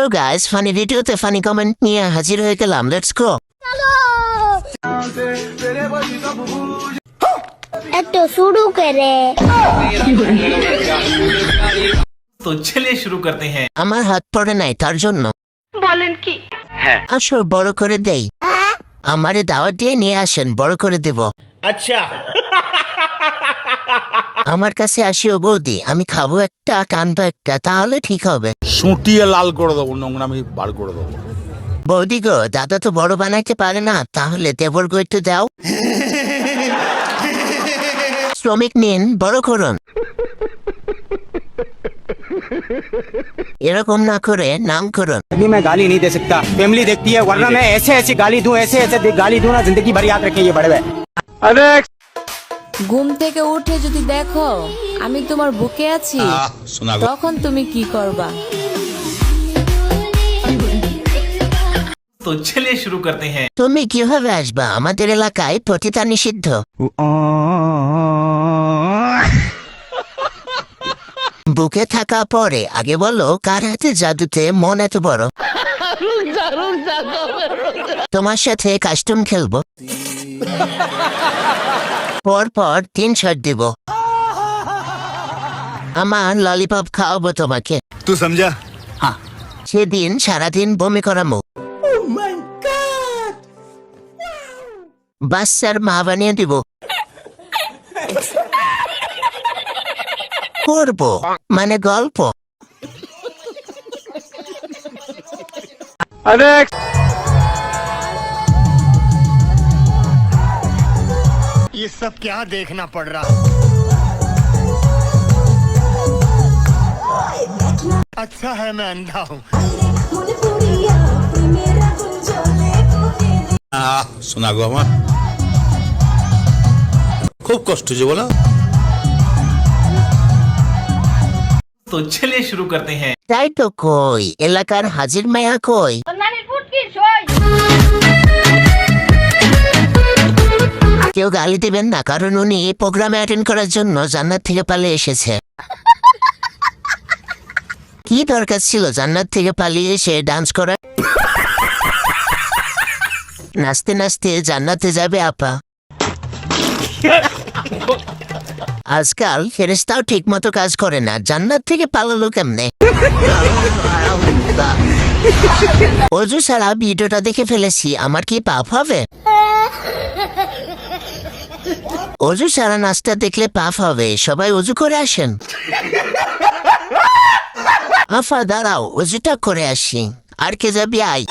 So guys, funny ভিডিওতে funny comment নিয়ে হাজির হয়ে গেলাম। Let's go. तो शुरू करे। तो चलिए शुरू करते हैं। আমার হাত পড়ে নাই তার জন্য বলেন কি? আসো বড় করে দেই। আমারে দাওয়াত দিয়ে নিয়ে আসেন, বড় করে দেব। अच्छा আমার কাছে আসিও বৌদি, আমি খাবো একটা, কানবো একটা, তাহলে ঠিক হবে। সুটিয়ে লাল করে দেবো, নোংরামি বার করে দেবো। বৌদি গো, দাদা তো বড় বানাইতে পারে না, তাহলে দেবর গো একটু দাও। শ্রমিক নিন, বড় করুন। এরকম না করে নাম করুন। अभी मैं गाली नहीं दे सकता, फैमिली देखती है, वरना मैं ऐसे ऐसी गाली दूं, ऐसे ऐसे गाली दूं ना, जिंदगी भर याद रखें ये बड़े भाई। ঘুম থেকে উঠে যদি দেখো আমি তোমার বুকে আছি, তখন তুমি কি করবা? तो चलिए शुरू करते हैं। তুমি কিভাবে আসবা? আমাদের এলাকায় পতিতা নিষিদ্ধ। বুকে থাকা পরে আগে বলো, কার হাতে জাদুতে মন এত বড়? তোমার সাথে কাস্টম খেলবো, পর পর 3 শট দিব। আমার ললিপপ খাওয়াবো তোমাকে। তুই সমঝা? हाँ সেদিন সারাদিন বমি করামো। বাচ্চার মা বানিয়ে দিব। করবো মানে গল্প। ये सब क्या देखना पड़ रहा? अच्छा है मैं अंधा हूँ। শোনা গো আমার খুব কষ্ট হচ্ছে বলো। तो चलिए शुरू करते हैं। তাই তো কই, এলাকার হাজির মায়া কই? কেউ গালি দিবেন না, কারণ উনি এই প্রোগ্রামে অ্যাটেন্ড করার জন্য জান্নাত থেকে পালিয়ে এসেছে। কি দরকার ছিল জান্নাত থেকে পালিয়ে এসে ডান্স করার? নাচতে নাচতে জান্নাতে যাবে আপা। আজকাল ফেরেশতাও ঠিক মতো কাজ করে না, জান্নাত থেকে পালালো কেমনে? অজু ছাড়া ভিডিওটা দেখে ফেলেছি, আমার কি পাপ হবে? অজু ছাড়া নাচটা দেখলে পাপ হবে, সবাই অজু করে আসেন। আফা দাঁড়াও, অজুটা করে আসি। আর কে যাবি আই।